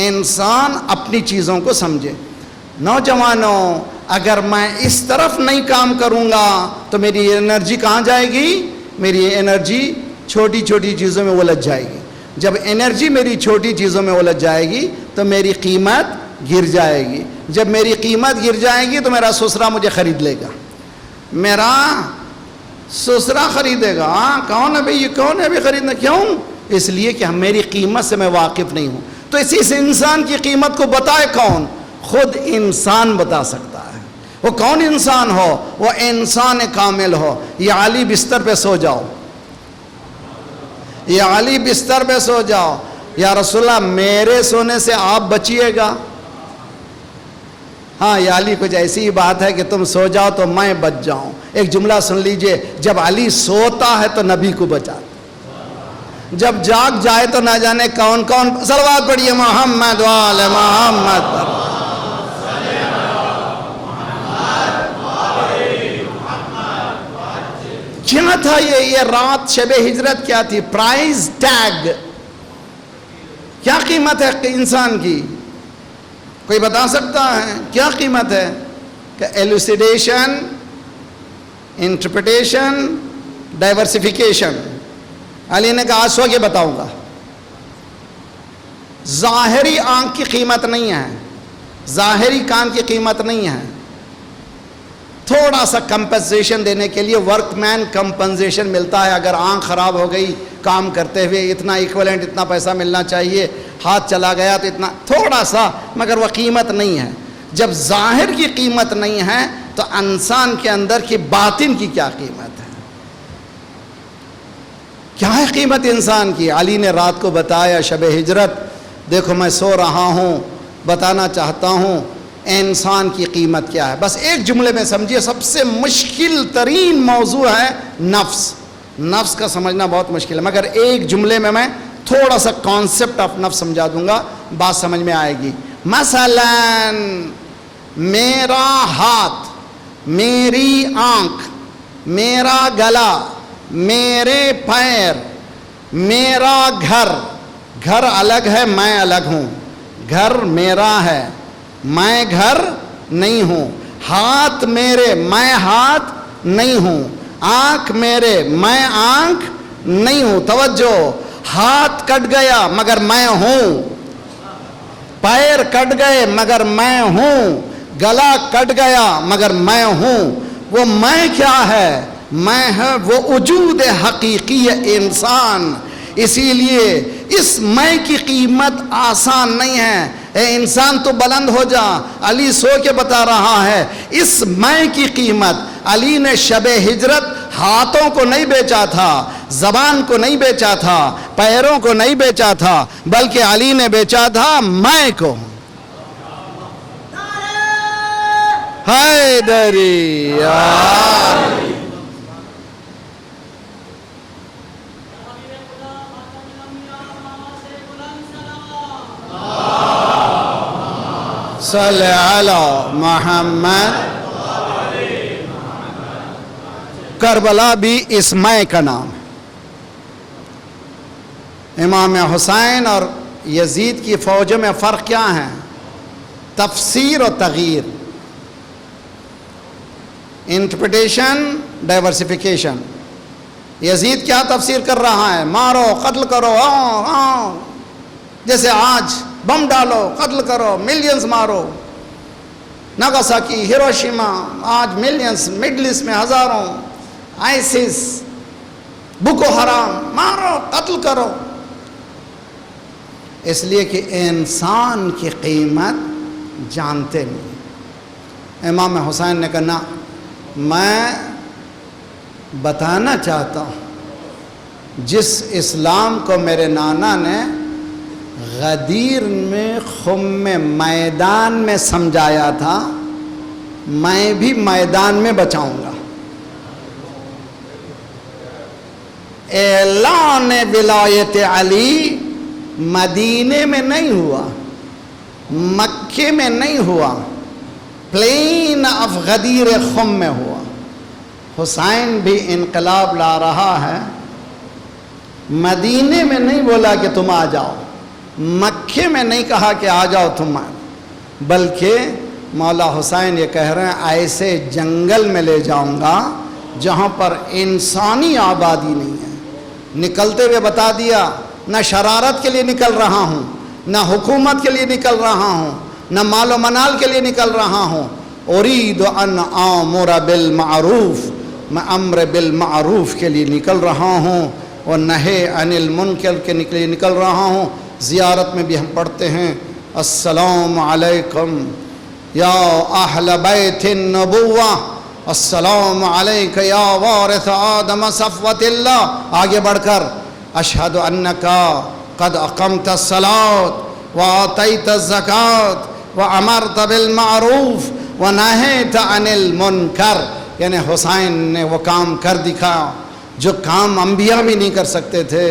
S1: انسان اپنی چیزوں کو سمجھے. نوجوانوں, اگر میں اس طرف نہیں کام کروں گا تو میری انرجی کہاں جائے گی؟ میری انرجی چھوٹی چھوٹی چیزوں میں الجھ جائے گی. جب انرجی میری چھوٹی چیزوں میں الجھ جائے گی تو میری قیمت گر جائے گی. جب میری قیمت گر جائے گی تو میرا سسرا مجھے خرید لے گا, میرا سسرا خریدے گا. کون ہے بھئی, یہ کون ہے بھی خریدنا؟ کیوں؟ اس لیے کہ میری قیمت سے میں واقف نہیں ہوں. تو اس انسان کی قیمت کو بتائے کون؟ خود انسان بتا سکتا ہے. وہ کون انسان ہو؟ وہ انسان کامل ہو. یہ عالی بستر پہ سو جاؤ, یہ عالی بستر پہ سو جاؤ, یا رسول اللہ میرے سونے سے آپ بچیے گا. ہاں, یہ علی کچھ ایسی ہی بات ہے کہ تم سو جاؤ تو میں بچ جاؤں. ایک جملہ سن لیجئے, جب علی سوتا ہے تو نبی کو بچاتا, جب جاگ جائے تو نہ جانے کون کون. صلوات پڑھیے محمد وآل محمد پر. کیا تھا یہ رات شب ہجرت کیا تھی؟ Price tag. کیا قیمت ہے انسان کی؟ کوئی بتا سکتا ہے کیا قیمت ہے؟ کہ ایلوسیڈیشن، انٹرپریٹیشن، ڈائیورسیفیکیشن. علی نے کہا آج سو کے بتاؤں گا. ظاہری آنکھ کی قیمت نہیں ہے، ظاہری کان کی قیمت نہیں ہے. تھوڑا سا کمپنسیشن دینے کے لیے ورک مین کمپنسیشن ملتا ہے. اگر آنکھ خراب ہو گئی کام کرتے ہوئے اتنا ایکولنٹ اتنا پیسہ ملنا چاہیے، ہاتھ چلا گیا تو اتنا، تھوڑا سا، مگر وہ قیمت نہیں ہے. جب ظاہر کی قیمت نہیں ہے تو انسان کے اندر کی باطن کی کیا قیمت ہے؟ کیا ہے قیمت انسان کی؟ علی نے رات کو بتایا شب ہجرت، دیکھو میں سو رہا ہوں، بتانا چاہتا ہوں انسان کی قیمت کیا ہے. بس ایک جملے میں سمجھیے. سب سے مشکل ترین موضوع ہے نفس. نفس کا سمجھنا بہت مشکل ہے، مگر ایک جملے میں تھوڑا سا کانسیپٹ آف نفس سمجھا دوں گا، بات سمجھ میں آئے گی. مثلا میرا ہاتھ، میری آنکھ، میرا گلا، میرے پیر، میرا گھر. گھر الگ ہے، میں الگ ہوں. گھر میرا ہے، میں گھر نہیں ہوں. ہاتھ میرے، میں ہاتھ نہیں ہوں. آنکھ میرے، میں آنکھ نہیں ہوں. توجہ، ہاتھ کٹ گیا مگر میں ہوں. پیر کٹ گئے مگر میں ہوں. گلا کٹ گیا مگر میں ہوں. وہ میں کیا ہے؟ میں ہے وہ وجود حقیقی انسان. اسی لیے اس میں کی قیمت آسان نہیں ہے. اے انسان تو بلند ہو جا. علی سو کے بتا رہا ہے اس میں کی قیمت. علی نے شب ہجرت ہاتھوں کو نہیں بیچا تھا، زبان کو نہیں بیچا تھا، پیروں کو نہیں بیچا تھا، بلکہ علی نے بیچا تھا میں کو. حیدری صلی علی محمد. کربلا بھی اس میں کا نام ہے. امام حسین اور یزید کی فوج میں فرق کیا ہے؟ تفسیر و تغییر، انٹرپریٹیشن، ڈائیورسیفیکیشن. یزید کیا تفسیر کر رہا ہے؟ مارو، قتل کرو، جیسے آج بم ڈالو، قتل کرو، ملینز مارو. ناگاساکی، ہیروشیما، آج ملینز، مڈل ایسٹ میں ہزاروں. آئسس، بوکو حرام، مارو، قتل کرو. اس لیے کہ انسان کی قیمت جانتے نہیں. امام حسین نے کہا میں بتانا چاہتا ہوں جس اسلام کو میرے نانا نے غدیر میں، خم میں، میدان میں سمجھایا تھا، میں بھی میدان میں بچاؤں گا. اعلان ولایت علی مدینے میں نہیں ہوا، مکے میں نہیں ہوا، پلین آف غدیر خم میں ہوا. حسین بھی انقلاب لا رہا ہے. مدینے میں نہیں بولا کہ تم آ جاؤ، مکے میں نہیں کہا کہ آ جاؤ تم، بلکہ مولا حسین یہ کہہ رہے ہیں ایسے جنگل میں لے جاؤں گا جہاں پر انسانی آبادی نہیں ہے. نکلتے ہوئے بتا دیا نہ شرارت کے لیے نکل رہا ہوں، نہ حکومت کے لیے نکل رہا ہوں، نہ مال و منال کے لیے نکل رہا ہوں. اريد ان آمر بالمعروف، میں امر بالمعروف کے لیے نکل رہا ہوں اور نہی عن المنکر کے لیے نکل رہا ہوں. زیارت میں بھی ہم پڑھتے ہیں السلام علیکم یا اہل بیت النبوہ، السلام علیک یا وارث آدم صفوت اللہ. آگے بڑھ کر اشہد انکا قد اقمت الصلاۃ وآتیت الزکاۃ وامرت بالمعروف ونہیت عن المنکر. یعنی حسین نے وہ کام کر دکھا جو کام انبیاء بھی نہیں کر سکتے تھے.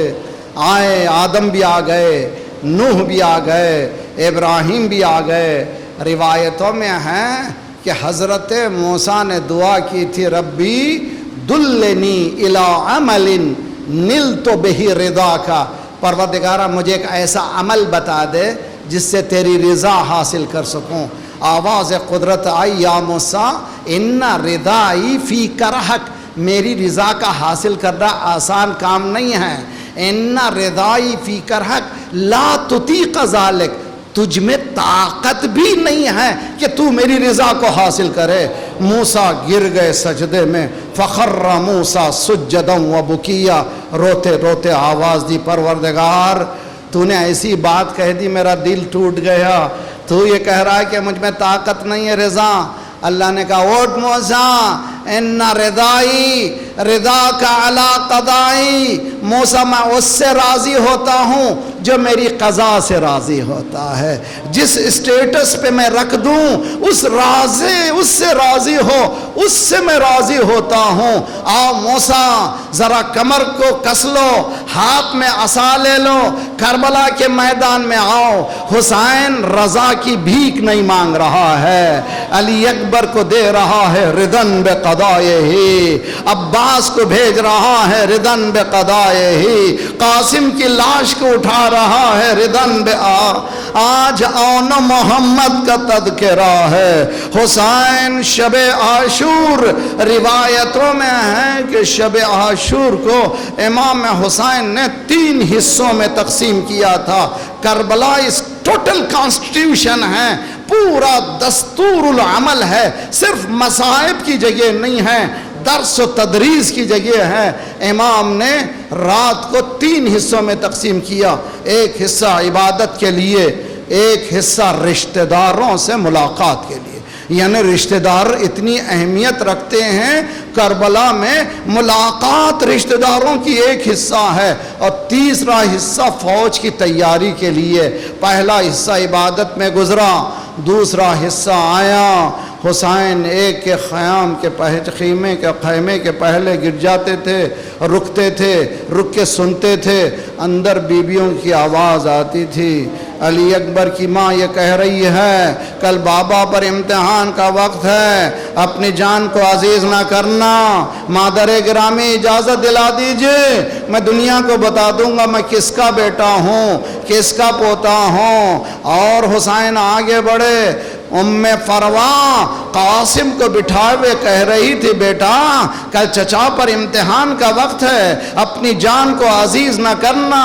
S1: آئے آدم بھی آ گئے، نوح بھی آ گئے، ابراہیم بھی آ گئے۔ روایتوں میں ہے کہ حضرت موسیٰ نے دعا کی تھی، ربی دلنی الی عمل نلت بہ رضا کا، پروردگارہ مجھے ایک ایسا عمل بتا دے جس سے تیری رضا حاصل کر سکوں۔ آواز قدرت آئی، یا موسیٰ ان رضائی فی کرہک، میری رضا کا حاصل کرنا آسان کام نہیں ہے۔ ان رضائی فی کرہک لا تطیق ذالک، تجھ میں طاقت بھی نہیں ہے کہ تو میری رضا کو حاصل کرے۔ موسیٰ گر گئے سجدے میں، فخر موسیٰ سجدا وبکیا، روتے روتے آواز دی، پروردگار تو نے ایسی بات کہہ دی میرا دل ٹوٹ گیا، تو یہ کہہ رہا ہے کہ مجھ میں طاقت نہیں ہے رضا۔ اللہ نے کہا اوٹ موسیٰ ان رضائی رضا کا علی قضائی، موسیٰ میں اس سے راضی ہوتا ہوں جو میری قضا سے راضی ہوتا ہے، جس اسٹیٹس پہ میں رکھ دوں اس سے راضی ہو، اس سے میں راضی ہوتا ہوں۔ آؤ موسیٰ ذرا کمر کو کس لو، ہاتھ میں عصا لے لو، کربلا کے میدان میں آؤ۔ حسین رضا کی بھیک نہیں مانگ رہا ہے، علی اکبر کو دے رہا ہے ردن بقضائے ہی، عباس کو بھیج رہا ہے ردن بقضائے ہی، قاسم کی لاش کو اٹھا رہا ہے ردن آج اون محمد کا تذکرہ ہے۔ حسین شب عاشور، روایتوں میں ہے کہ شب عاشور کو امام حسین نے 3 حصوں میں تقسیم کیا تھا۔ کربلا اس ٹوٹل کانسٹیٹیوشن ہے، پورا دستور العمل ہے، صرف مصائب کی جگہ نہیں ہے، درس و تدریس کی جگہ ہے۔ امام نے رات کو 3 حصوں میں تقسیم کیا، ایک حصہ عبادت کے لیے، ایک حصہ رشتہ داروں سے ملاقات کے لیے، یعنی رشتہ دار اتنی اہمیت رکھتے ہیں، کربلا میں ملاقات رشتہ داروں کی ایک حصہ ہے، اور تیسرا حصہ فوج کی تیاری کے لیے۔ پہلا حصہ عبادت میں گزرا، دوسرا حصہ آیا، حسین ایک کے خیمے کے پہلے گر جاتے تھے، رکتے تھے، رک کے سنتے تھے، اندر بیویوں کی آواز آتی تھی۔ علی اکبر کی ماں یہ کہہ رہی ہے کل بابا پر امتحان کا وقت ہے، اپنی جان کو عزیز نہ کرنا، مادر گرامی اجازت دلا دیجئے، میں دنیا کو بتا دوں گا میں کس کا بیٹا ہوں، کس کا پوتا ہوں۔ اور حسین آگے بڑھے، ام فروا قاسم کو بٹھائے ہوئے کہہ رہی تھی بیٹا کل چچا پر امتحان کا وقت ہے، اپنی جان کو عزیز نہ کرنا،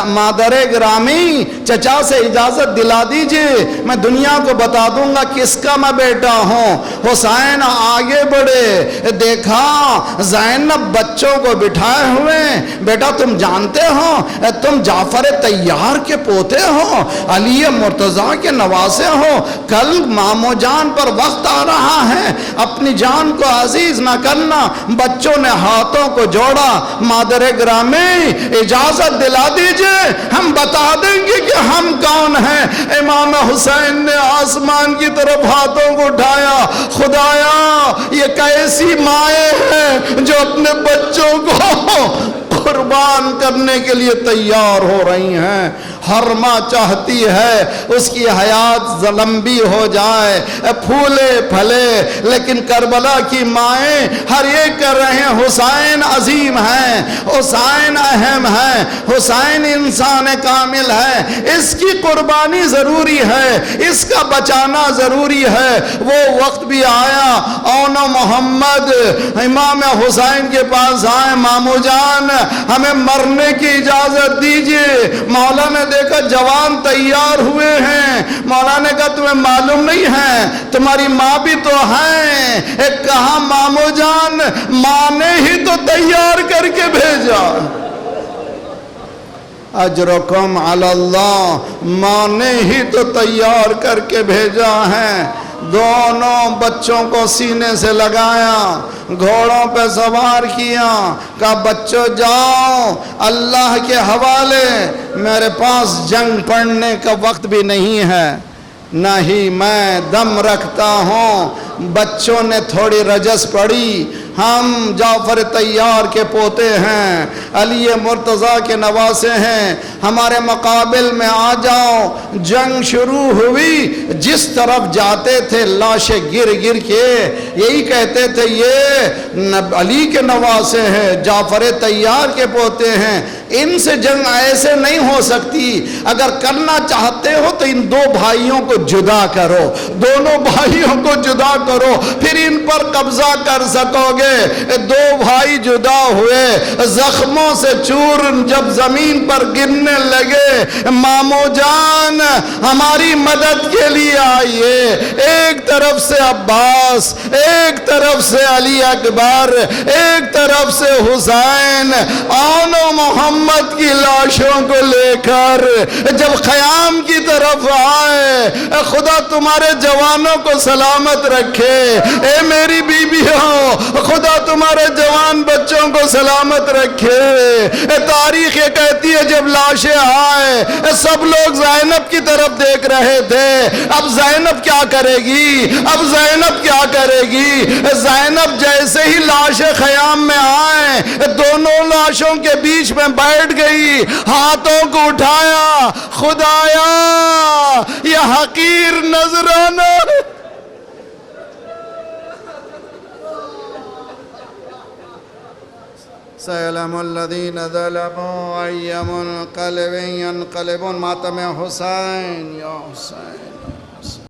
S1: مادر گرامی چچا سے اجازت دلا دیجئے، میں دنیا کو بتا دوں گا کس کا میں بیٹا ہوں۔ حسین آگے بڑھے، دیکھا زینب بچوں کو بٹھائے ہوئے، بیٹا تم جانتے ہو تم جعفر طیار کے پوتے ہو، علی مرتضیٰ کے نواسے ہو، کل مامو جان پر وقت آ رہا ہے، اپنی جان کو عزیز نہ کرنا۔ بچوں نے ہاتھوں کو جوڑا، مادر گرامی اجازت دلا دیجئے، ہم بتا دیں گے کہ ہم کون ہیں۔ امام حسین نے آسمان کی طرف ہاتھوں کو اٹھایا، خدایا یہ کیسی مائیں ہیں جو اپنے بچوں کو قربان کرنے کے لیے تیار ہو رہی ہیں۔ ہر ماں چاہتی ہے اس کی حیات لمبی ہو جائے، پھولے پھلے، لیکن کربلا کی مائیں ہر ایک کر رہے ہیں حسین عظیم ہیں، حسین اہم ہے، حسین انسان کامل ہے، اس کی قربانی ضروری ہے، اس کا بچانا ضروری ہے۔ وہ وقت بھی آیا، اون محمد امام حسین کے پاس آئے، مامو جان ہمیں مرنے کی اجازت دیجئے۔ مولا نے دیکھا جوان تیار ہوئے ہیں، مولا نے کہا تمہیں معلوم نہیں ہے تمہاری ماں بھی تو ہیں، ایک کہا مامو جان ماں نے ہی تو تیار کر کے بھیجا، اجرکم علی اللہ، ماں نے ہی تو تیار کر کے بھیجا ہے۔ دونوں بچوں کو سینے سے لگایا، گھوڑوں پہ سوار کیا، کہا بچوں جاؤ اللہ کے حوالے، میرے پاس جنگ پڑھنے کا وقت بھی نہیں ہے، نہ ہی میں دم رکھتا ہوں۔ بچوں نے تھوڑی رجس پڑی، ہم جعفر طیار کے پوتے ہیں، علی مرتضیٰ کے نواسے ہیں، ہمارے مقابل میں آ جاؤ۔ جنگ شروع ہوئی، جس طرف جاتے تھے لاشیں گر گر کے یہی کہتے تھے یہ علی کے نواسے ہیں، جعفر طیار کے پوتے ہیں، ان سے جنگ ایسے نہیں ہو سکتی، اگر کرنا چاہتے ہو تو ان دو بھائیوں کو جدا کرو، دونوں بھائیوں کو جدا کرو، پھر ان پر قبضہ کر سکو گے۔ دو بھائی جدا ہوئے، زخموں سے چور جب زمین پر گرنے لگے، مامو جان ہماری مدد کے لیے آئیے۔ ایک طرف سے عباس، ایک طرف سے علی اکبر، ایک طرف سے حسین، آنو محمد کی لاشوں کو لے کر جب خیام کی طرف آئے، خدا تمہارے جوانوں کو سلامت رکھے، اے میری بیویوں خدا تمہارے جوان بچوں کو سلامت رکھے۔ تاریخ یہ کہتی ہے جب لاشیں آئے سب لوگ زینب کی طرف دیکھ رہے تھے، اب زینب کیا کرے گی، اب زینب کیا کرے گی۔ زینب جیسے ہی لاشیں خیام میں آئیں دونوں لاشوں کے بیچ میں بیٹھ گئی، ہاتھوں کو اٹھایا، خدایا یہ حقیر نذرانہ سَيَعْلَمُ الَّذِينَ ظَلَمُوا أَيَّ مُنْقَلِبٍ يَنْقَلِبُونَ۔ ماتم حسین یا حسین۔